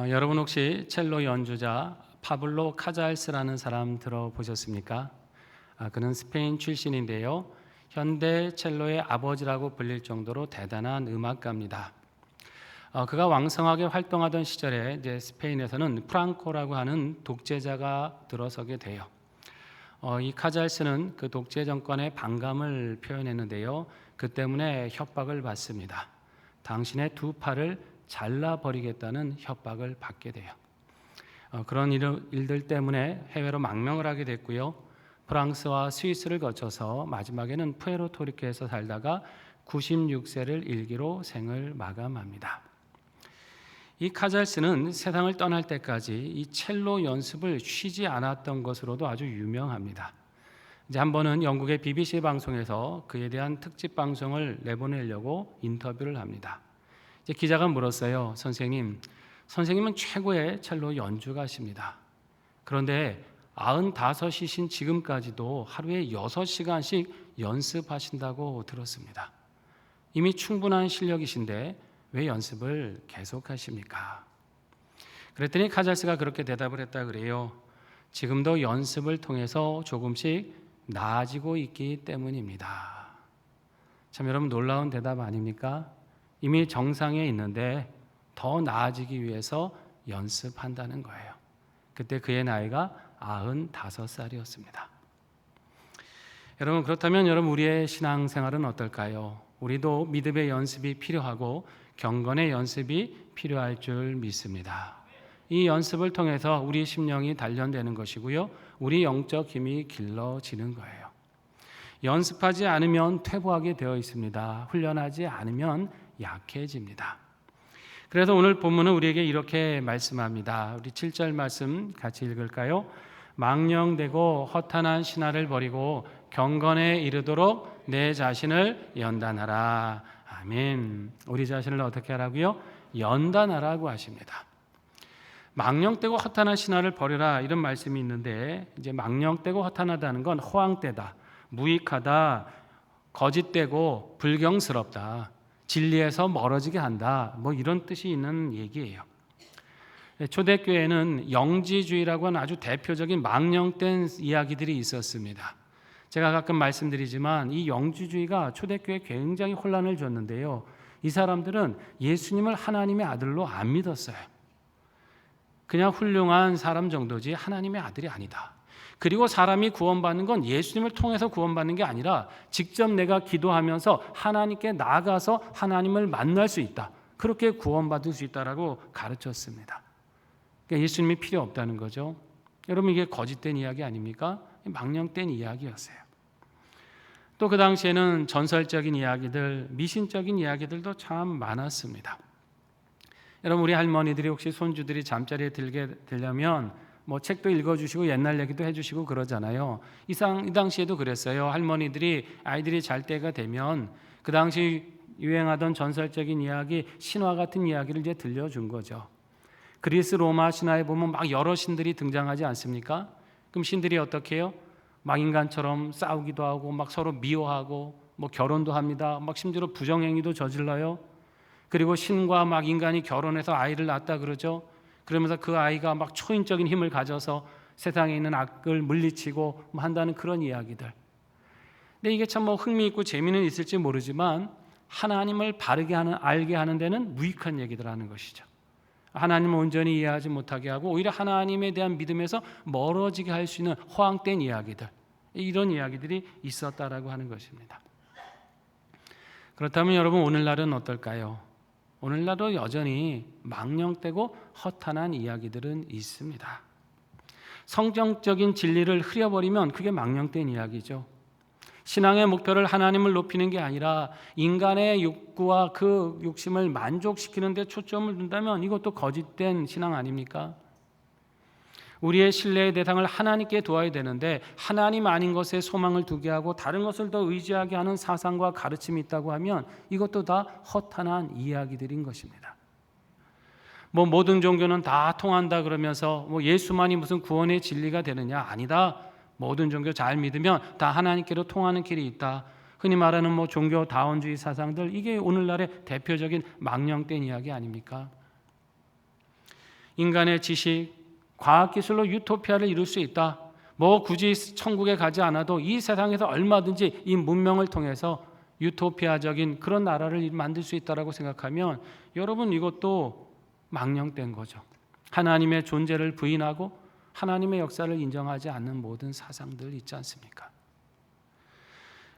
여러분 혹시 첼로 연주자 파블로 카잘스라는 사람 들어보셨습니까? 그는 스페인 출신인데요. 현대 첼로의 아버지라고 불릴 정도로 대단한 음악가입니다. 그가 왕성하게 활동하던 시절에 이제 스페인에서는 프랑코라고 하는 독재자가 들어서게 돼요. 이 카잘스는 그 독재 정권의 반감을 표현했는데요. 그 때문에 협박을 받습니다. 당신의 두 팔을 잘라버리겠다는 협박을 받게 돼요. 그런 일들 때문에 해외로 망명을 하게 됐고요. 프랑스와 스위스를 거쳐서 마지막에는 푸에르토리코에서 살다가 96세를 일기로 생을 마감합니다. 이 카잘스는 세상을 떠날 때까지 이 첼로 연습을 쉬지 않았던 것으로도 아주 유명합니다. 이제 한 번은 영국의 BBC 방송에서 그에 대한 특집 방송을 내보내려고 인터뷰를 합니다. 이제 기자가 물었어요. 선생님은 최고의 첼로 연주가십니다. 그런데 95이신 지금까지도 하루에 6시간씩 연습하신다고 들었습니다. 이미 충분한 실력이신데 왜 연습을 계속하십니까? 그랬더니 카잘스가 그렇게 대답을 했다 그래요. 지금도 연습을 통해서 조금씩 나아지고 있기 때문입니다. 참 여러분 놀라운 대답 아닙니까? 이미 정상에 있는데 더 나아지기 위해서 연습한다는 거예요. 그때 그의 나이가 95살이었습니다. 여러분 그렇다면 우리의 신앙생활은 어떨까요? 우리도 믿음의 연습이 필요하고 경건의 연습이 필요할 줄 믿습니다. 이 연습을 통해서 우리 심령이 단련되는 것이고요. 우리 영적 힘이 길러지는 거예요. 연습하지 않으면 퇴보하게 되어 있습니다. 훈련하지 않으면 약해집니다. 그래서 오늘 본문은 우리에게 이렇게 말씀합니다. 우리 7절 말씀 같이 읽을까요? 망령되고 허탄한 신화를 버리고 경건에 이르도록 내 자신을 연단하라. 아멘. 우리 자신을 어떻게 하라고요? 연단하라고 하십니다. 망령되고 허탄한 신화를 버려라 이런 말씀이 있는데 이제 망령되고 허탄하다는 건 허황되다, 무익하다, 거짓되고 불경스럽다, 진리에서 멀어지게 한다, 이런 뜻이 있는 얘기예요. 초대교회는 영지주의라고 하는 아주 대표적인 망령된 이야기들이 있었습니다. 제가 가끔 말씀드리지만 이 영지주의가 초대교회에 굉장히 혼란을 줬는데요. 이 사람들은 예수님을 하나님의 아들로 안 믿었어요. 그냥 훌륭한 사람 정도지 하나님의 아들이 아니다. 그리고 사람이 구원받는 건 예수님을 통해서 구원받는 게 아니라 직접 내가 기도하면서 하나님께 나아가서 하나님을 만날 수 있다. 그렇게 구원받을 수 있다라고 가르쳤습니다. 그러니까 예수님이 필요 없다는 거죠. 여러분 이게 거짓된 이야기 아닙니까? 망령된 이야기였어요. 또 그 당시에는 전설적인 이야기들, 미신적인 이야기들도 참 많았습니다. 여러분 우리 할머니들이 혹시 손주들이 잠자리에 들게 되려면 책도 읽어주시고 옛날 얘기도 해주시고 그러잖아요. 이 당시에도 그랬어요. 할머니들이 아이들이 잘 때가 되면 그 당시 유행하던 전설적인 이야기, 신화 같은 이야기를 이제 들려준 거죠. 그리스 로마 신화에 보면 막 여러 신들이 등장하지 않습니까? 그럼 신들이 어떻게 해요? 막 인간처럼 싸우기도 하고 막 서로 미워하고 결혼도 합니다. 심지어 부정행위도 저질러요. 그리고 신과 막 인간이 결혼해서 아이를 낳았다 그러죠. 그러면서 그 아이가 막 초인적인 힘을 가져서 세상에 있는 악을 물리치고 한다는 그런 이야기들. 근데 이게 참 흥미있고 재미는 있을지 모르지만 하나님을 바르게 알게 하는 데는 무익한 얘기들 하는 것이죠. 하나님을 온전히 이해하지 못하게 하고 오히려 하나님에 대한 믿음에서 멀어지게 할 수 있는 허황된 이야기들, 이런 이야기들이 있었다라고 하는 것입니다. 그렇다면 여러분 오늘날은 어떨까요? 오늘날도 여전히 망령되고 허탄한 이야기들은 있습니다. 성경적인 진리를 흐려버리면 그게 망령된 이야기죠. 신앙의 목표를 하나님을 높이는 게 아니라 인간의 욕구와 그 욕심을 만족시키는 데 초점을 둔다면 이것도 거짓된 신앙 아닙니까? 우리의 신뢰의 대상을 하나님께 두어야 되는데 하나님 아닌 것에 소망을 두게 하고 다른 것을 더 의지하게 하는 사상과 가르침이 있다고 하면 이것도 다 허탄한 이야기들인 것입니다. 모든 종교는 다 통한다 그러면서 예수만이 무슨 구원의 진리가 되느냐? 아니다. 모든 종교 잘 믿으면 다 하나님께로 통하는 길이 있다. 흔히 말하는 종교다원주의 사상들, 이게 오늘날의 대표적인 망령된 이야기 아닙니까? 인간의 지식, 과학기술로 유토피아를 이룰 수 있다. 뭐 굳이 천국에 가지 않아도 이 세상에서 얼마든지 이 문명을 통해서 유토피아적인 그런 나라를 만들 수 있다라고 생각하면 여러분 이것도 망령된 거죠. 하나님의 존재를 부인하고 하나님의 역사를 인정하지 않는 모든 사상들 있지 않습니까?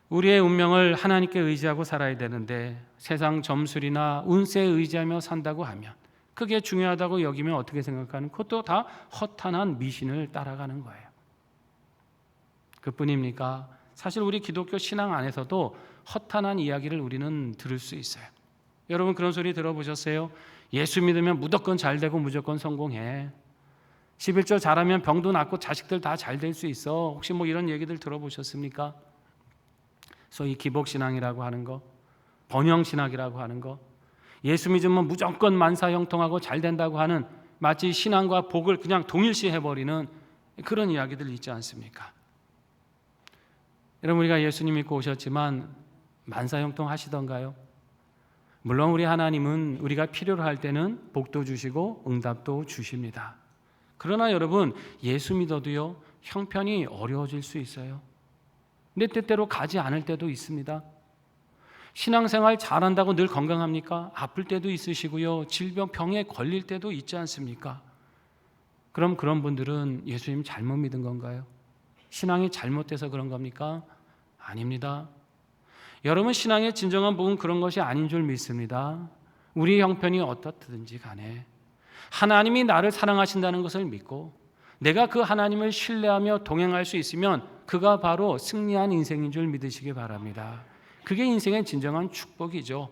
우리의 운명을 하나님께 의지하고 살아야 되는데 세상 점술이나 운세에 의지하며 산다고 하면 그게 중요하다고 여기면 어떻게 생각하는? 그것도 다 허탄한 미신을 따라가는 거예요. 그뿐입니까? 사실 우리 기독교 신앙 안에서도 허탄한 이야기를 우리는 들을 수 있어요. 여러분 그런 소리 들어보셨어요? 예수 믿으면 무조건 잘 되고 무조건 성공해. 11조 잘하면 병도 낫고 자식들 다 잘 될 수 있어. 혹시 뭐 이런 얘기들 들어보셨습니까? 소위 기복신앙이라고 하는 거, 번영신학이라고 하는 거, 예수 믿으면 무조건 만사형통하고 잘 된다고 하는 마치 신앙과 복을 그냥 동일시해버리는 그런 이야기들 있지 않습니까? 여러분 우리가 예수님 믿고 오셨지만 만사형통 하시던가요? 물론 우리 하나님은 우리가 필요로 할 때는 복도 주시고 응답도 주십니다. 그러나 여러분 예수 믿어도요 형편이 어려워질 수 있어요. 내 뜻대로 가지 않을 때도 있습니다. 신앙생활 잘한다고 늘 건강합니까? 아플 때도 있으시고요. 질병, 병에 걸릴 때도 있지 않습니까? 그럼 그런 분들은 예수님 잘못 믿은 건가요? 신앙이 잘못돼서 그런 겁니까? 아닙니다. 여러분 신앙의 진정한 복은 그런 것이 아닌 줄 믿습니다. 우리 형편이 어떻든지 간에 하나님이 나를 사랑하신다는 것을 믿고 내가 그 하나님을 신뢰하며 동행할 수 있으면 그가 바로 승리한 인생인 줄 믿으시기 바랍니다. 그게 인생의 진정한 축복이죠.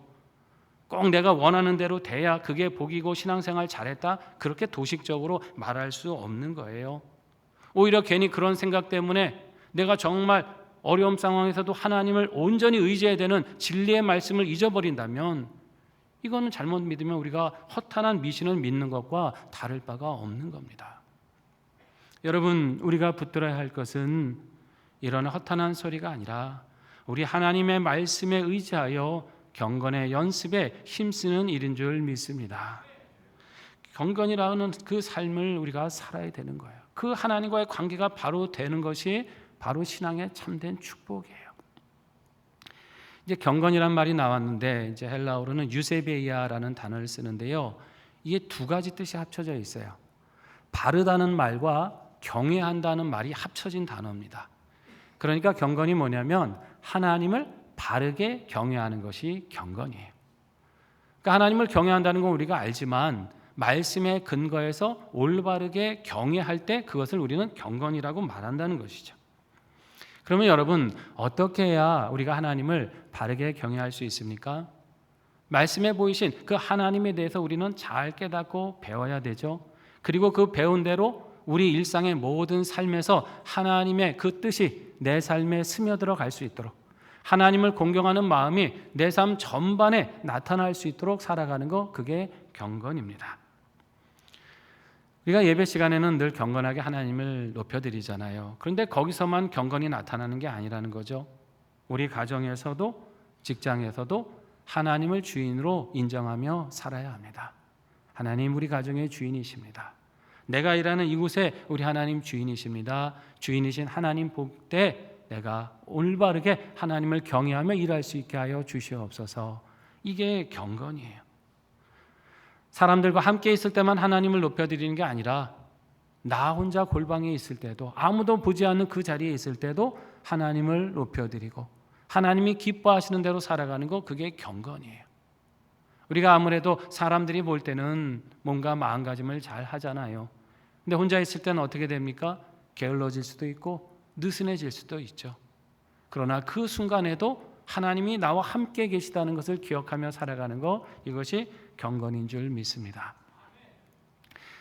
꼭 내가 원하는 대로 돼야 그게 복이고 신앙생활 잘했다 그렇게 도식적으로 말할 수 없는 거예요. 오히려 괜히 그런 생각 때문에 내가 정말 어려움 상황에서도 하나님을 온전히 의지해야 되는 진리의 말씀을 잊어버린다면 이거는 잘못 믿으면 우리가 허탄한 미신을 믿는 것과 다를 바가 없는 겁니다. 여러분 우리가 붙들어야 할 것은 이런 허탄한 소리가 아니라 우리 하나님의 말씀에 의지하여 경건의 연습에 힘쓰는 일인 줄 믿습니다. 경건이라는 그 삶을 우리가 살아야 되는 거예요. 그 하나님과의 관계가 바로 되는 것이 바로 신앙의 참된 축복이에요. 이제 경건이란 말이 나왔는데 이제 헬라어로는 유세베이아라는 단어를 쓰는데요. 이게 두 가지 뜻이 합쳐져 있어요. 바르다는 말과 경외한다는 말이 합쳐진 단어입니다. 그러니까 경건이 뭐냐면 하나님을 바르게 경외하는 것이 경건이에요. 그러니까 하나님을 경외한다는 건 우리가 알지만 말씀의 근거에서 올바르게 경외할 때 그것을 우리는 경건이라고 말한다는 것이죠. 그러면 여러분 어떻게 해야 우리가 하나님을 바르게 경외할 수 있습니까? 말씀에 보이신 그 하나님에 대해서 우리는 잘 깨닫고 배워야 되죠. 그리고 그 배운 대로 우리 일상의 모든 삶에서 하나님의 그 뜻이 내 삶에 스며들어 갈 수 있도록 하나님을 공경하는 마음이 내 삶 전반에 나타날 수 있도록 살아가는 거 그게 경건입니다. 우리가 예배 시간에는 늘 경건하게 하나님을 높여드리잖아요. 그런데 거기서만 경건이 나타나는 게 아니라는 거죠. 우리 가정에서도 직장에서도 하나님을 주인으로 인정하며 살아야 합니다. 하나님 우리 가정의 주인이십니다. 내가 일하는 이곳에 우리 하나님 주인이십니다. 주인이신 하나님 볼 때 내가 올바르게 하나님을 경외하며 일할 수 있게 하여 주시옵소서. 이게 경건이에요. 사람들과 함께 있을 때만 하나님을 높여드리는 게 아니라 나 혼자 골방에 있을 때도 아무도 보지 않는 그 자리에 있을 때도 하나님을 높여드리고 하나님이 기뻐하시는 대로 살아가는 거 그게 경건이에요. 우리가 아무래도 사람들이 볼 때는 뭔가 마음가짐을 잘 하잖아요. 근데 혼자 있을 때는 어떻게 됩니까? 게을러질 수도 있고 느슨해질 수도 있죠. 그러나 그 순간에도 하나님이 나와 함께 계시다는 것을 기억하며 살아가는 거 이것이 경건인 줄 믿습니다.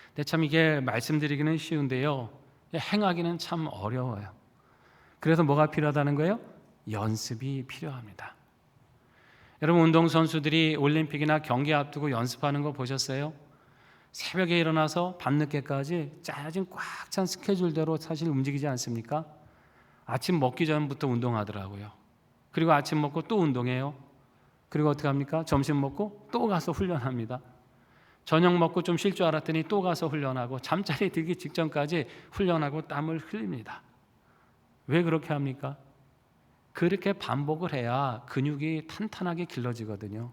근데 참 이게 말씀드리기는 쉬운데요. 행하기는 참 어려워요. 그래서 뭐가 필요하다는 거예요? 연습이 필요합니다. 여러분 운동선수들이 올림픽이나 경기 앞두고 연습하는 거 보셨어요? 새벽에 일어나서 밤늦게까지 짜여진 꽉 찬 스케줄대로 사실 움직이지 않습니까? 아침 먹기 전부터 운동하더라고요. 그리고 아침 먹고 또 운동해요. 그리고 어떻게 합니까? 점심 먹고 또 가서 훈련합니다. 저녁 먹고 좀 쉴 줄 알았더니 또 가서 훈련하고 잠자리 들기 직전까지 훈련하고 땀을 흘립니다. 왜 그렇게 합니까? 그렇게 반복을 해야 근육이 탄탄하게 길러지거든요.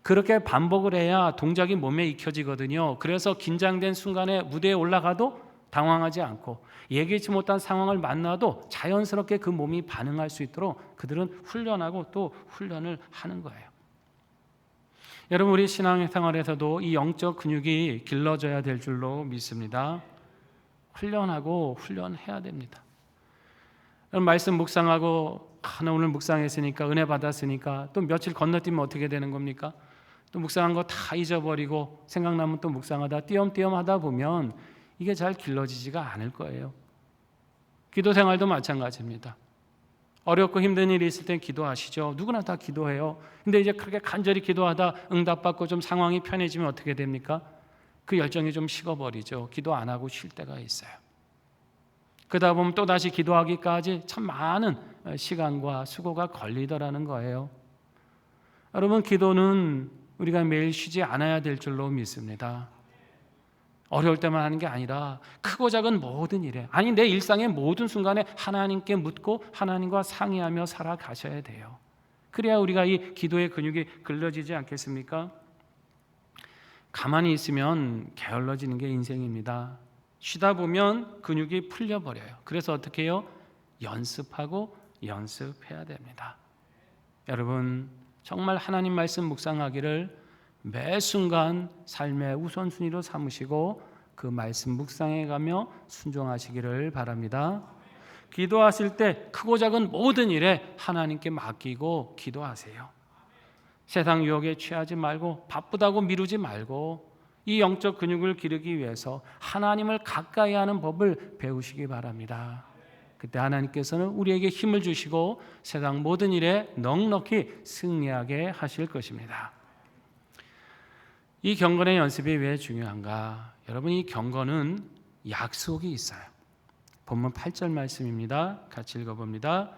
그렇게 반복을 해야 동작이 몸에 익혀지거든요. 그래서 긴장된 순간에 무대에 올라가도 당황하지 않고 예기치 못한 상황을 만나도 자연스럽게 그 몸이 반응할 수 있도록 그들은 훈련하고 또 훈련을 하는 거예요. 여러분, 우리 신앙생활에서도 이 영적 근육이 길러져야 될 줄로 믿습니다. 훈련하고 훈련해야 됩니다. 말씀 묵상하고 나 오늘 묵상했으니까 은혜 받았으니까 또 며칠 건너뛰면 어떻게 되는 겁니까? 또 묵상한 거 다 잊어버리고 생각나면 또 묵상하다 띄엄띄엄 하다 보면 이게 잘 길러지지가 않을 거예요. 기도 생활도 마찬가지입니다. 어렵고 힘든 일이 있을 땐 기도하시죠. 누구나 다 기도해요. 근데 이제 그렇게 간절히 기도하다 응답받고 좀 상황이 편해지면 어떻게 됩니까? 그 열정이 좀 식어버리죠. 기도 안 하고 쉴 때가 있어요. 그러다 보면 또다시 기도하기까지 참 많은 시간과 수고가 걸리더라는 거예요. 여러분, 기도는 우리가 매일 쉬지 않아야 될 줄로 믿습니다. 어려울 때만 하는 게 아니라 크고 작은 모든 일에, 아니 내 일상의 모든 순간에 하나님께 묻고 하나님과 상의하며 살아가셔야 돼요. 그래야 우리가 이 기도의 근육이 길러지지 않겠습니까? 가만히 있으면 게을러지는 게 인생입니다. 쉬다 보면 근육이 풀려버려요. 그래서 어떻게 해요? 연습하고 연습해야 됩니다. 여러분, 정말 하나님 말씀 묵상하기를 매 순간 삶의 우선순위로 삼으시고 그 말씀 묵상해 가며 순종하시기를 바랍니다. 기도하실 때 크고 작은 모든 일에 하나님께 맡기고 기도하세요. 세상 유혹에 취하지 말고 바쁘다고 미루지 말고 이 영적 근육을 기르기 위해서 하나님을 가까이 하는 법을 배우시기 바랍니다. 그때 하나님께서는 우리에게 힘을 주시고 세상 모든 일에 넉넉히 승리하게 하실 것입니다. 이 경건의 연습이 왜 중요한가? 여러분, 이 경건은 약속이 있어요. 본문 8절 말씀입니다. 같이 읽어봅니다.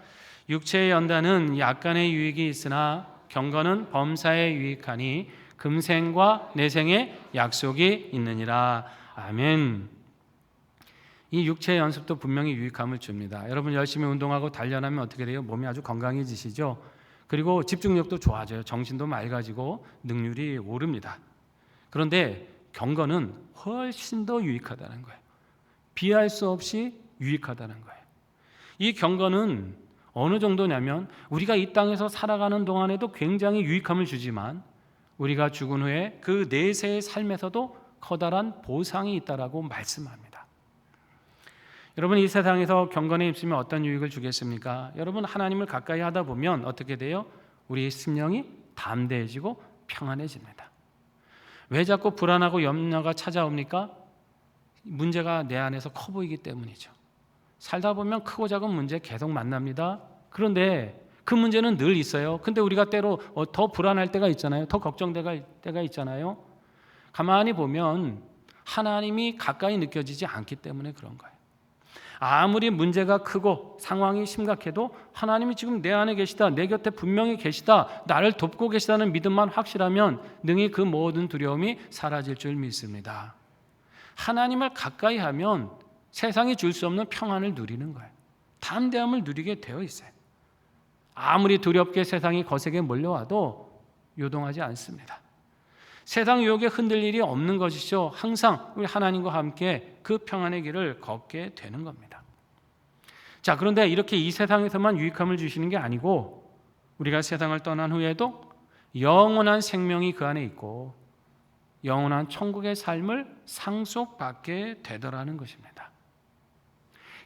육체의 연단은 약간의 유익이 있으나 경건은 범사에 유익하니 금생과 내생의 약속이 있느니라. 아멘. 이 육체의 연습도 분명히 유익함을 줍니다. 여러분, 열심히 운동하고 단련하면 어떻게 돼요? 몸이 아주 건강해지시죠? 그리고 집중력도 좋아져요. 정신도 맑아지고 능률이 오릅니다. 그런데 경건은 훨씬 더 유익하다는 거예요. 비할 수 없이 유익하다는 거예요. 이 경건은 어느 정도냐면 우리가 이 땅에서 살아가는 동안에도 굉장히 유익함을 주지만 우리가 죽은 후에 그 내세의 삶에서도 커다란 보상이 있다라고 말씀합니다. 여러분, 이 세상에서 경건에 입으면 어떤 유익을 주겠습니까? 여러분, 하나님을 가까이 하다 보면 어떻게 돼요? 우리의 심령이 담대해지고 평안해집니다. 왜 자꾸 불안하고 염려가 찾아옵니까? 문제가 내 안에서 커 보이기 때문이죠. 살다 보면 크고 작은 문제 계속 만납니다. 그런데 그 문제는 늘 있어요. 근데 우리가 때로 더 불안할 때가 있잖아요. 더 걱정될 때가 있잖아요. 가만히 보면 하나님이 가까이 느껴지지 않기 때문에 그런 거예요. 아무리 문제가 크고 상황이 심각해도 하나님이 지금 내 안에 계시다, 내 곁에 분명히 계시다, 나를 돕고 계시다는 믿음만 확실하면 능히 그 모든 두려움이 사라질 줄 믿습니다. 하나님을 가까이 하면 세상이 줄 수 없는 평안을 누리는 거예요. 담대함을 누리게 되어 있어요. 아무리 두렵게 세상이 거세게 몰려와도 요동하지 않습니다. 세상 유혹에 흔들 일이 없는 것이죠. 항상 우리 하나님과 함께 그 평안의 길을 걷게 되는 겁니다. 자, 그런데 이렇게 이 세상에서만 유익함을 주시는 게 아니고 우리가 세상을 떠난 후에도 영원한 생명이 그 안에 있고 영원한 천국의 삶을 상속받게 되더라는 것입니다.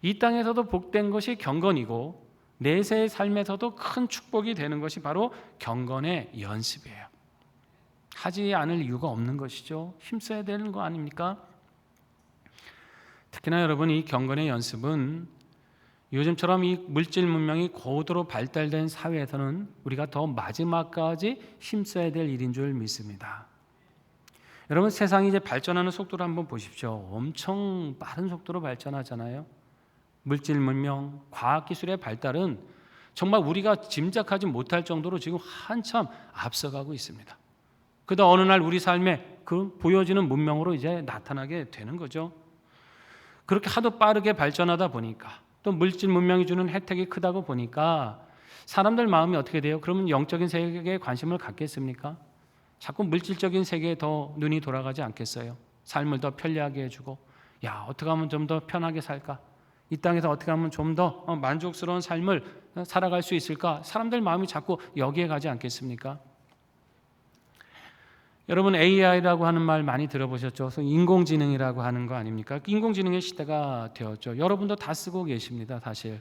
이 땅에서도 복된 것이 경건이고 내세의 삶에서도 큰 축복이 되는 것이 바로 경건의 연습이에요. 하지 않을 이유가 없는 것이죠. 힘써야 되는 거 아닙니까? 특히나 여러분, 이 경건의 연습은 요즘처럼 이 물질 문명이 고도로 발달된 사회에서는 우리가 더 마지막까지 힘써야 될 일인 줄 믿습니다. 여러분, 세상이 이제 발전하는 속도를 한번 보십시오. 엄청 빠른 속도로 발전하잖아요. 물질 문명, 과학기술의 발달은 정말 우리가 짐작하지 못할 정도로 지금 한참 앞서가고 있습니다. 그러다 어느 날 우리 삶에 그 보여지는 문명으로 이제 나타나게 되는 거죠. 그렇게 하도 빠르게 발전하다 보니까 또 물질 문명이 주는 혜택이 크다고 보니까 사람들 마음이 어떻게 돼요? 그러면 영적인 세계에 관심을 갖겠습니까? 자꾸 물질적인 세계에 더 눈이 돌아가지 않겠어요? 삶을 더 편리하게 해주고, 야, 어떻게 하면 좀 더 편하게 살까? 이 땅에서 어떻게 하면 좀 더 만족스러운 삶을 살아갈 수 있을까? 사람들 마음이 자꾸 여기에 가지 않겠습니까? 여러분, AI라고 하는 말 많이 들어보셨죠? 인공지능이라고 하는 거 아닙니까? 인공지능의 시대가 되었죠. 여러분도 다 쓰고 계십니다, 사실.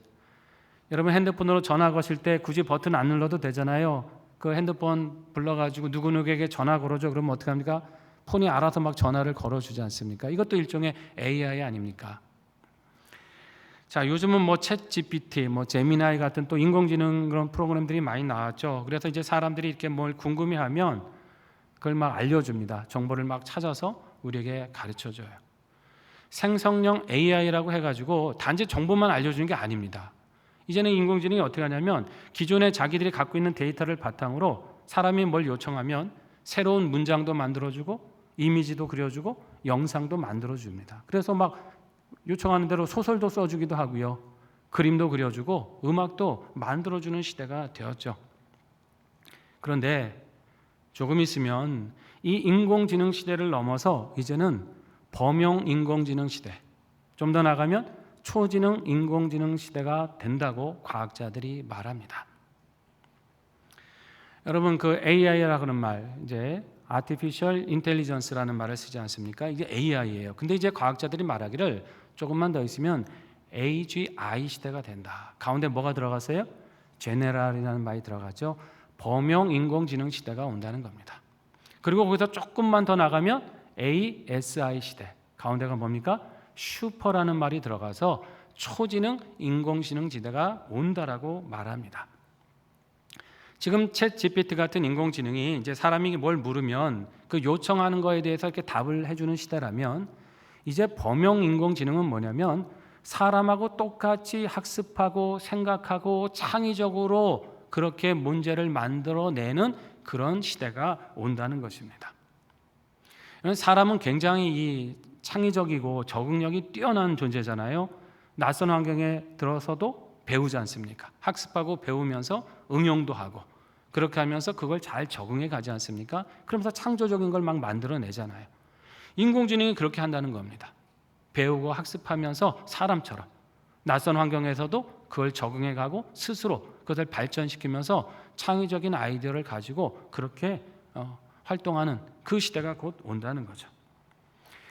여러분 핸드폰으로 전화 거실 때 굳이 버튼 안 눌러도 되잖아요. 그 핸드폰 불러가지고 누구누구에게 전화 걸어줘. 그러면 어떻게 합니까? 폰이 알아서 막 전화를 걸어주지 않습니까? 이것도 일종의 AI 아닙니까? 자, 요즘은 뭐 챗 GPT, 뭐 제미나이 같은 또 인공지능 그런 프로그램들이 많이 나왔죠. 그래서 이제 사람들이 이렇게 뭘 궁금해하면 그걸 막 알려줍니다. 정보를 막 찾아서 우리에게 가르쳐줘요. 생성형 AI라고 해가지고 단지 정보만 알려주는 게 아닙니다. 이제는 인공지능이 어떻게 하냐면 기존에 자기들이 갖고 있는 데이터를 바탕으로 사람이 뭘 요청하면 새로운 문장도 만들어주고 이미지도 그려주고 영상도 만들어줍니다. 그래서 막 요청하는 대로 소설도 써주기도 하고요. 그림도 그려주고 음악도 만들어주는 시대가 되었죠. 그런데 조금 있으면 이 인공지능 시대를 넘어서 이제는 범용 인공지능 시대, 좀 더 나가면 초지능 인공지능 시대가 된다고 과학자들이 말합니다. 여러분, 그 AI라고 하는 말, 이제 Artificial Intelligence라는 말을 쓰지 않습니까? 이게 AI예요. 근데 이제 과학자들이 말하기를 조금만 더 있으면 AGI 시대가 된다. 가운데 뭐가 들어갔어요? General이라는 말이 들어가죠. 범용 인공지능 시대가 온다는 겁니다. 그리고 거기서 조금만 더 나가면 ASI 시대. 가운데가 뭡니까? 슈퍼라는 말이 들어가서 초지능 인공지능 시대가 온다라고 말합니다. 지금 챗 GPT 같은 인공지능이 이제 사람이 뭘 물으면 그 요청하는 거에 대해서 이렇게 답을 해주는 시대라면 이제 범용 인공지능은 뭐냐면 사람하고 똑같이 학습하고 생각하고 창의적으로 그렇게 문제를 만들어내는 그런 시대가 온다는 것입니다. 사람은 굉장히 이 창의적이고 적응력이 뛰어난 존재잖아요. 낯선 환경에 들어서도 배우지 않습니까? 학습하고 배우면서 응용도 하고 그렇게 하면서 그걸 잘 적응해 가지 않습니까? 그러면서 창조적인 걸 막 만들어내잖아요. 인공지능이 그렇게 한다는 겁니다. 배우고 학습하면서 사람처럼 낯선 환경에서도 그걸 적응해 가고 스스로 그것을 발전시키면서 창의적인 아이디어를 가지고 그렇게 활동하는 그 시대가 곧 온다는 거죠.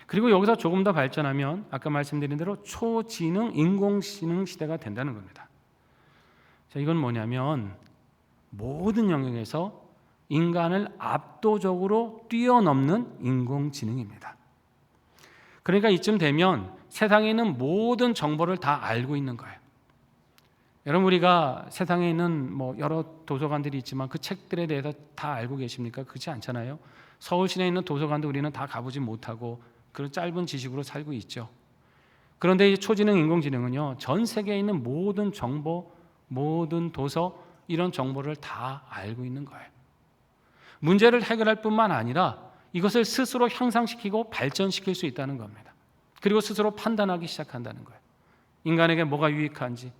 그리고 여기서 조금 더 발전하면 아까 말씀드린 대로 초지능 인공지능 시대가 된다는 겁니다. 자, 이건 뭐냐면 모든 영역에서 인간을 압도적으로 뛰어넘는 인공지능입니다. 그러니까 이쯤 되면 세상에 있는 모든 정보를 다 알고 있는 거예요. 여러분, 우리가 세상에 있는 뭐 여러 도서관들이 있지만 그 책들에 대해서 다 알고 계십니까? 그렇지 않잖아요. 서울 시내에 있는 도서관도 우리는 다 가보지 못하고 그런 짧은 지식으로 살고 있죠. 그런데 이 초지능 인공지능은요, 전 세계에 있는 모든 정보, 모든 도서 이런 정보를 다 알고 있는 거예요. 문제를 해결할 뿐만 아니라 이것을 스스로 향상시키고 발전시킬 수 있다는 겁니다. 그리고 스스로 판단하기 시작한다는 거예요. 인간에게 뭐가 유익한지,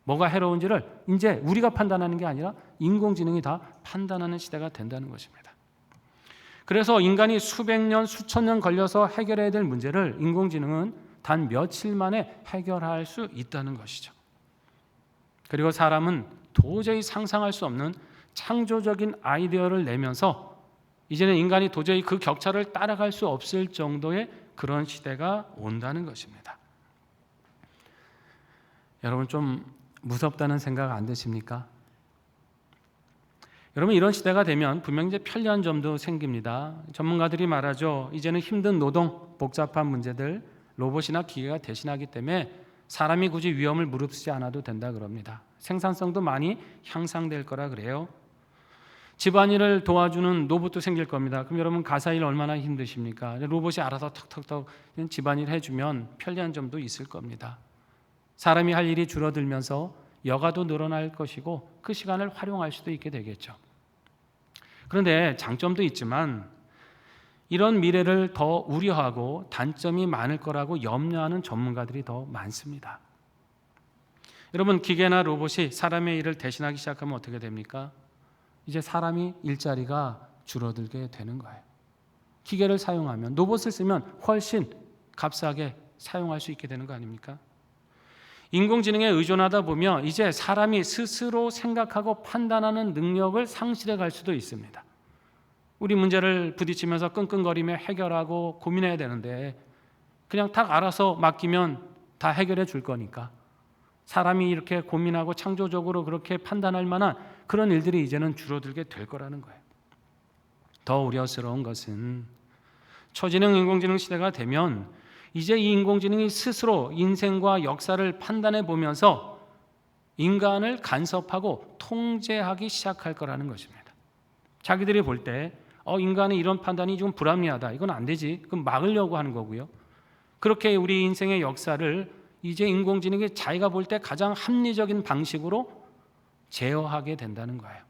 뭐가 해로운지를 이제 우리가 판단하는 게 아니라 인공지능이 다 판단하는 시대가 된다는 것입니다. 그래서 인간이 수백 년, 수천 년 걸려서 해결해야 될 문제를 인공지능은 단 며칠 만에 해결할 수 있다는 것이죠. 그리고 사람은 도저히 상상할 수 없는 창조적인 아이디어를 내면서 이제는 인간이 도저히 그 격차를 따라갈 수 없을 정도의 그런 시대가 온다는 것입니다. 여러분, 좀 무섭다는 생각 안 드십니까? 여러분, 이런 시대가 되면 분명히 이제 편리한 점도 생깁니다. 전문가들이 말하죠. 이제는 힘든 노동, 복잡한 문제들 로봇이나 기계가 대신하기 때문에 사람이 굳이 위험을 무릅쓰지 않아도 된다 그럽니다. 생산성도 많이 향상될 거라 그래요. 집안일을 도와주는 로봇도 생길 겁니다. 그럼 여러분, 가사일 얼마나 힘드십니까? 로봇이 알아서 턱턱턱 집안일 해주면 편리한 점도 있을 겁니다. 사람이 할 일이 줄어들면서 여가도 늘어날 것이고 그 시간을 활용할 수도 있게 되겠죠. 그런데 장점도 있지만 이런 미래를 더 우려하고 단점이 많을 거라고 염려하는 전문가들이 더 많습니다. 여러분, 기계나 로봇이 사람의 일을 대신하기 시작하면 어떻게 됩니까? 이제 사람이 일자리가 줄어들게 되는 거예요. 기계를 사용하면, 로봇을 쓰면 훨씬 값싸게 사용할 수 있게 되는 거 아닙니까? 인공지능에 의존하다 보면 이제 사람이 스스로 생각하고 판단하는 능력을 상실해 갈 수도 있습니다. 우리 문제를 부딪히면서 끙끙거리며 해결하고 고민해야 되는데 그냥 딱 알아서 맡기면 다 해결해 줄 거니까 사람이 이렇게 고민하고 창조적으로 그렇게 판단할 만한 그런 일들이 이제는 줄어들게 될 거라는 거예요. 더 우려스러운 것은 초지능 인공지능 시대가 되면 이제 이 인공지능이 스스로 인생과 역사를 판단해 보면서 인간을 간섭하고 통제하기 시작할 거라는 것입니다. 자기들이 볼 때 인간의 이런 판단이 좀 불합리하다, 이건 안 되지, 그럼 막으려고 하는 거고요. 그렇게 우리 인생의 역사를 이제 인공지능이 자기가 볼 때 가장 합리적인 방식으로 제어하게 된다는 거예요.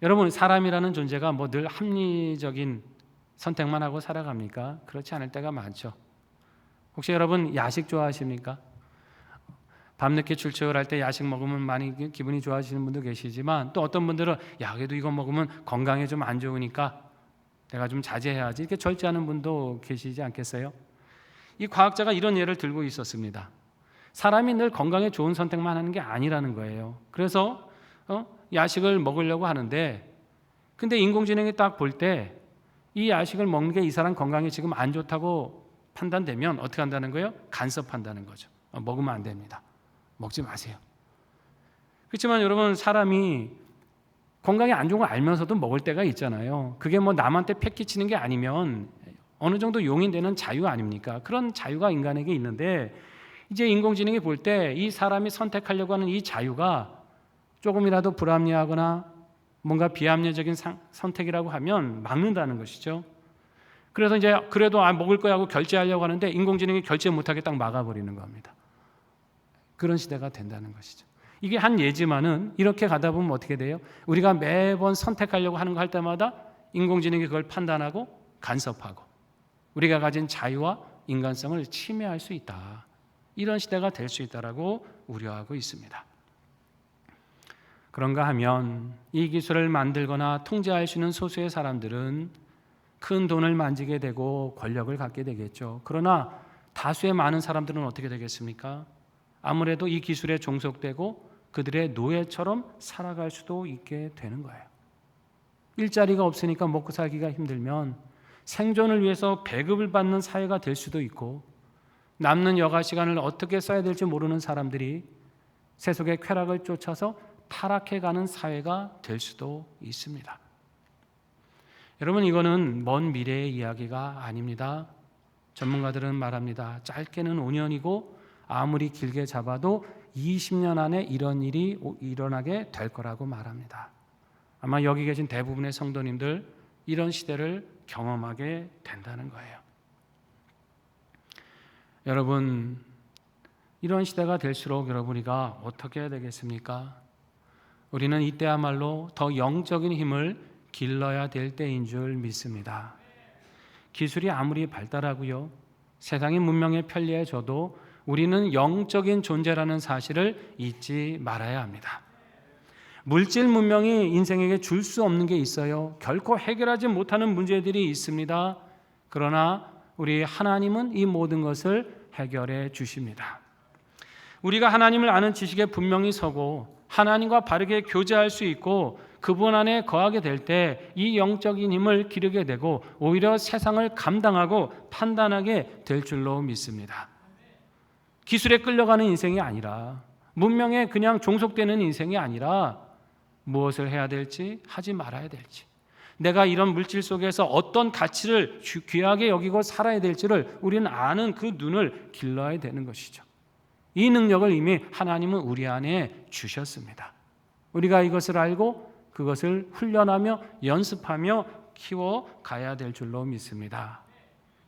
여러분, 사람이라는 존재가 뭐 늘 합리적인 선택만 하고 살아갑니까? 그렇지 않을 때가 많죠. 혹시 여러분 야식 좋아하십니까? 밤늦게 출출할 때 야식 먹으면 많이 기분이 좋아지는 분도 계시지만 또 어떤 분들은 야, 그래도 이거 먹으면 건강에 좀 안 좋으니까 내가 좀 자제해야지, 이렇게 절제하는 분도 계시지 않겠어요? 이 과학자가 이런 예를 들고 있었습니다. 사람이 늘 건강에 좋은 선택만 하는 게 아니라는 거예요. 그래서 야식을 먹으려고 하는데 근데 인공지능이 딱 볼 때 이 야식을 먹는 게 이 사람 건강에 지금 안 좋다고 판단되면 어떻게 한다는 거예요? 간섭한다는 거죠. 먹으면 안 됩니다. 먹지 마세요. 그렇지만 여러분, 사람이 건강에 안 좋은 걸 알면서도 먹을 때가 있잖아요. 그게 뭐 남한테 패기치는 게 아니면 어느 정도 용인되는 자유 아닙니까? 그런 자유가 인간에게 있는데 이제 인공지능이 볼 때 이 사람이 선택하려고 하는 이 자유가 조금이라도 불합리하거나 뭔가 비합리적인 선택이라고 하면 막는다는 것이죠. 그래서 이제 그래도 먹을 거야 하고 결제하려고 하는데 인공지능이 결제 못하게 딱 막아버리는 겁니다. 그런 시대가 된다는 것이죠. 이게 한 예지만은 이렇게 가다 보면 어떻게 돼요? 우리가 매번 선택하려고 하는 거 할 때마다 인공지능이 그걸 판단하고 간섭하고 우리가 가진 자유와 인간성을 침해할 수 있다. 이런 시대가 될 수 있다라고 우려하고 있습니다. 그런가 하면 이 기술을 만들거나 통제할 수 있는 소수의 사람들은 큰 돈을 만지게 되고 권력을 갖게 되겠죠. 그러나 다수의 많은 사람들은 어떻게 되겠습니까? 아무래도 이 기술에 종속되고 그들의 노예처럼 살아갈 수도 있게 되는 거예요. 일자리가 없으니까 먹고 살기가 힘들면 생존을 위해서 배급을 받는 사회가 될 수도 있고 남는 여가 시간을 어떻게 써야 될지 모르는 사람들이 세속의 쾌락을 쫓아서 타락해가는 사회가 될 수도 있습니다. 여러분, 이거는 먼 미래의 이야기가 아닙니다. 전문가들은 말합니다. 짧게는 5년이고 아무리 길게 잡아도 20년 안에 이런 일이 일어나게 될 거라고 말합니다. 아마 여기 계신 대부분의 성도님들 이런 시대를 경험하게 된다는 거예요. 여러분, 이런 시대가 될수록 우리가 어떻게 해야 되겠습니까? 우리는 이때야말로 더 영적인 힘을 길러야 될 때인 줄 믿습니다. 기술이 아무리 발달하고요, 세상의 문명에 편리해져도 우리는 영적인 존재라는 사실을 잊지 말아야 합니다. 물질 문명이 인생에게 줄 수 없는 게 있어요. 결코 해결하지 못하는 문제들이 있습니다. 그러나 우리 하나님은 이 모든 것을 해결해 주십니다. 우리가 하나님을 아는 지식에 분명히 서고 하나님과 바르게 교제할 수 있고 그분 안에 거하게 될 때 이 영적인 힘을 기르게 되고 오히려 세상을 감당하고 판단하게 될 줄로 믿습니다. 기술에 끌려가는 인생이 아니라 문명에 그냥 종속되는 인생이 아니라 무엇을 해야 될지 하지 말아야 될지 내가 이런 물질 속에서 어떤 가치를 귀하게 여기고 살아야 될지를 우리는 아는 그 눈을 길러야 되는 것이죠. 이 능력을 이미 하나님은 우리 안에 주셨습니다. 우리가 이것을 알고 그것을 훈련하며 연습하며 키워가야 될 줄로 믿습니다.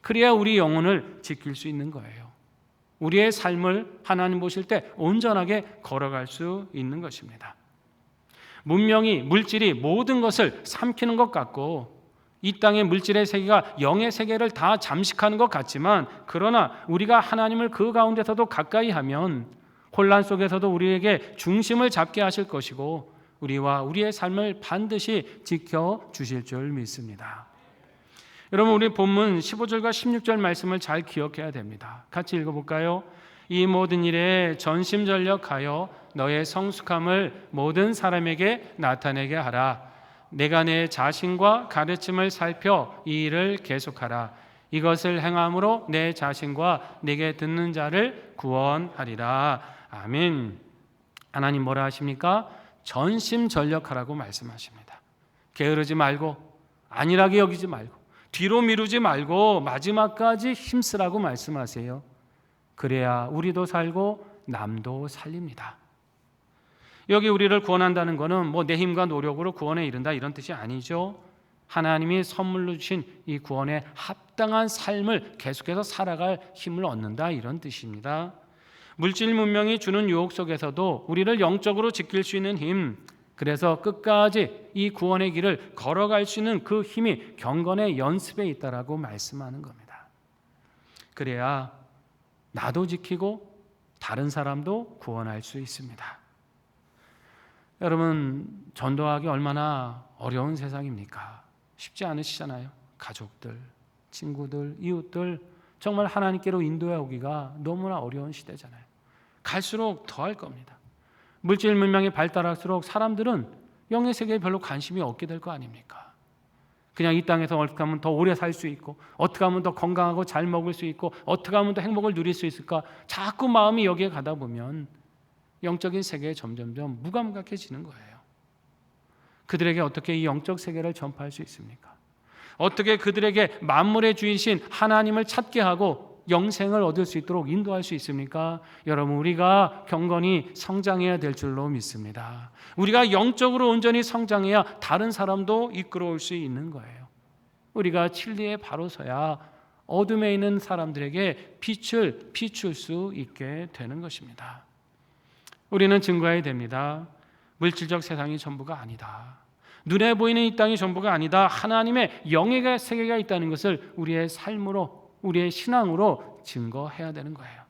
그래야 우리 영혼을 지킬 수 있는 거예요. 우리의 삶을 하나님 보실 때 온전하게 걸어갈 수 있는 것입니다. 문명이, 물질이 모든 것을 삼키는 것 같고 이 땅의 물질의 세계가 영의 세계를 다 잠식하는 것 같지만, 그러나 우리가 하나님을 그 가운데서도 가까이 하면 혼란 속에서도 우리에게 중심을 잡게 하실 것이고 우리와 우리의 삶을 반드시 지켜주실 줄 믿습니다. 여러분, 우리 본문 15절과 16절 말씀을 잘 기억해야 됩니다. 같이 읽어볼까요? 이 모든 일에 전심전력하여 너의 성숙함을 모든 사람에게 나타내게 하라. 내가 내 자신과 가르침을 살펴 이 일을 계속하라. 이것을 행함으로 내 자신과 내게 듣는 자를 구원하리라. 아멘. 하나님 뭐라 하십니까? 전심전력하라고 말씀하십니다. 게으르지 말고, 안일하게 여기지 말고, 뒤로 미루지 말고 마지막까지 힘쓰라고 말씀하세요. 그래야 우리도 살고 남도 살립니다. 여기 우리를 구원한다는 것은 뭐 내 힘과 노력으로 구원에 이른다 이런 뜻이 아니죠. 하나님이 선물로 주신 이 구원에 합당한 삶을 계속해서 살아갈 힘을 얻는다 이런 뜻입니다. 물질 문명이 주는 유혹 속에서도 우리를 영적으로 지킬 수 있는 힘, 그래서 끝까지 이 구원의 길을 걸어갈 수 있는 그 힘이 경건의 연습에 있다라고 말씀하는 겁니다. 그래야 나도 지키고 다른 사람도 구원할 수 있습니다. 여러분, 전도하기 얼마나 어려운 세상입니까? 쉽지 않으시잖아요. 가족들, 친구들, 이웃들 정말 하나님께로 인도해 오기가 너무나 어려운 시대잖아요. 갈수록 더 할 겁니다. 물질 문명이 발달할수록 사람들은 영의 세계에 별로 관심이 없게 될 거 아닙니까? 그냥 이 땅에서 어떻게 하면 더 오래 살 수 있고, 어떻게 하면 더 건강하고 잘 먹을 수 있고, 어떻게 하면 더 행복을 누릴 수 있을까, 자꾸 마음이 여기에 가다 보면 영적인 세계에 점점점 무감각해지는 거예요. 그들에게 어떻게 이 영적 세계를 전파할 수 있습니까? 어떻게 그들에게 만물의 주이신 하나님을 찾게 하고 영생을 얻을 수 있도록 인도할 수 있습니까? 여러분, 우리가 경건히 성장해야 될 줄로 믿습니다. 우리가 영적으로 온전히 성장해야 다른 사람도 이끌어올 수 있는 거예요. 우리가 진리에 바로 서야 어둠에 있는 사람들에게 빛을 비출 수 있게 되는 것입니다. 우리는 증거해야 됩니다. 물질적 세상이 전부가 아니다. 눈에 보이는 이 땅이 전부가 아니다. 하나님의 영의 세계가 있다는 것을 우리의 삶으로, 우리의 신앙으로 증거해야 되는 거예요.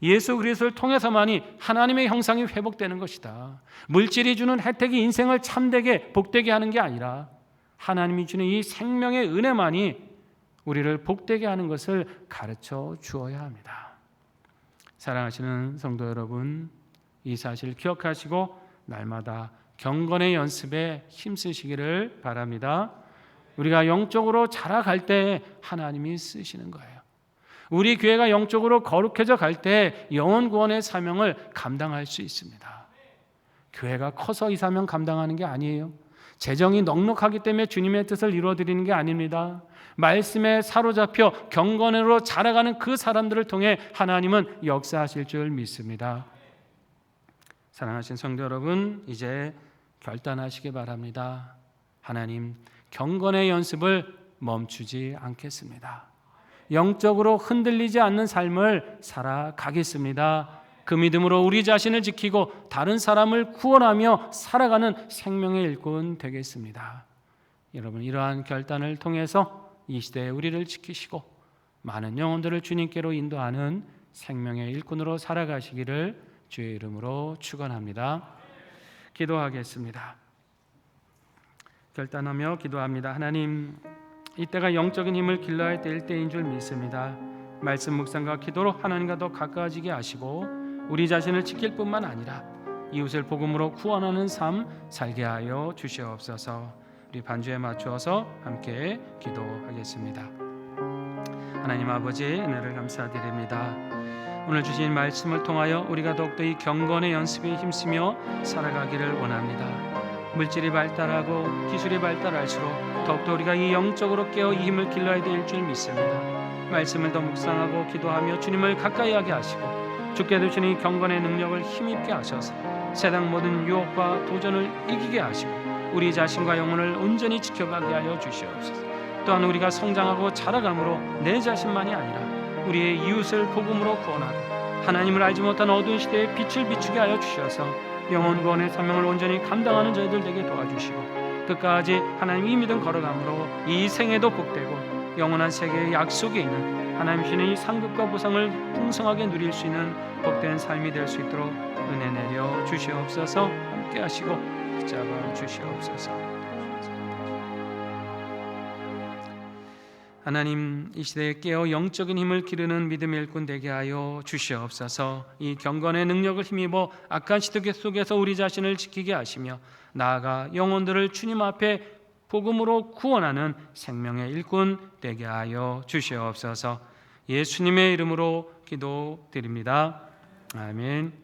예수 그리스도를 통해서만이 하나님의 형상이 회복되는 것이다. 물질이 주는 혜택이 인생을 참되게 복되게 하는 게 아니라 하나님이 주는 이 생명의 은혜만이 우리를 복되게 하는 것을 가르쳐 주어야 합니다. 사랑하시는 성도 여러분, 이 사실 기억하시고 날마다 경건의 연습에 힘쓰시기를 바랍니다. 우리가 영적으로 자라갈 때 하나님이 쓰시는 거예요. 우리 교회가 영적으로 거룩해져 갈 때 영혼 구원의 사명을 감당할 수 있습니다. 교회가 커서 이 사명 감당하는 게 아니에요. 재정이 넉넉하기 때문에 주님의 뜻을 이루어드리는 게 아닙니다. 말씀에 사로잡혀 경건으로 자라가는 그 사람들을 통해 하나님은 역사하실 줄 믿습니다. 사랑하신 성도 여러분, 이제 결단하시기 바랍니다. 하나님, 경건의 연습을 멈추지 않겠습니다. 영적으로 흔들리지 않는 삶을 살아가겠습니다. 그 믿음으로 우리 자신을 지키고 다른 사람을 구원하며 살아가는 생명의 일꾼 되겠습니다. 여러분, 이러한 결단을 통해서 이 시대에 우리를 지키시고 많은 영혼들을 주님께로 인도하는 생명의 일꾼으로 살아가시기를 주의 이름으로 축원합니다. 기도하겠습니다. 결단하며 기도합니다. 하나님, 이때가 영적인 힘을 길러야 될 때인 줄 믿습니다. 말씀 묵상과 기도로 하나님과 더 가까워지게 하시고 우리 자신을 지킬 뿐만 아니라 이웃을 복음으로 구원하는 삶 살게 하여 주시옵소서. 우리 반주에 맞추어서 함께 기도하겠습니다. 하나님 아버지, 은혜를 감사드립니다. 오늘 주신 말씀을 통하여 우리가 더욱더 이 경건의 연습에 힘쓰며 살아가기를 원합니다. 물질이 발달하고 기술이 발달할수록 더욱더 우리가 이 영적으로 깨어 이 힘을 길러야 될 줄 믿습니다. 말씀을 더 묵상하고 기도하며 주님을 가까이 하게 하시고 주께 주신 이 경건의 능력을 힘입게 하셔서 세상 모든 유혹과 도전을 이기게 하시고 우리 자신과 영혼을 온전히 지켜가게 하여 주시옵소서. 또한 우리가 성장하고 자라감으로 내 자신만이 아니라 우리의 이웃을 복음으로 구원하고 하나님을 알지 못한 어두운 시대에 빛을 비추게 하여 주셔서 영혼 구원의 사명을 온전히 감당하는 저희들 되게 도와주시고 끝까지 하나님이 믿음 걸어감으로 이 생에도 복되고 영원한 세계의 약속에 있는 하나님 주시는 이 상급과 보상을 풍성하게 누릴 수 있는 복된 삶이 될 수 있도록 은혜 내려 주시옵소서. 함께 하시고 붙잡아 주시옵소서. 하나님, 이 시대에 깨어 영적인 힘을 기르는 믿음의 일꾼 되게 하여 주시옵소서. 이 경건의 능력을 힘입어 악한 시대 속에서 우리 자신을 지키게 하시며 나아가 영혼들을 주님 앞에 복음으로 구원하는 생명의 일꾼 되게 하여 주시옵소서. 예수님의 이름으로 기도드립니다. 아멘.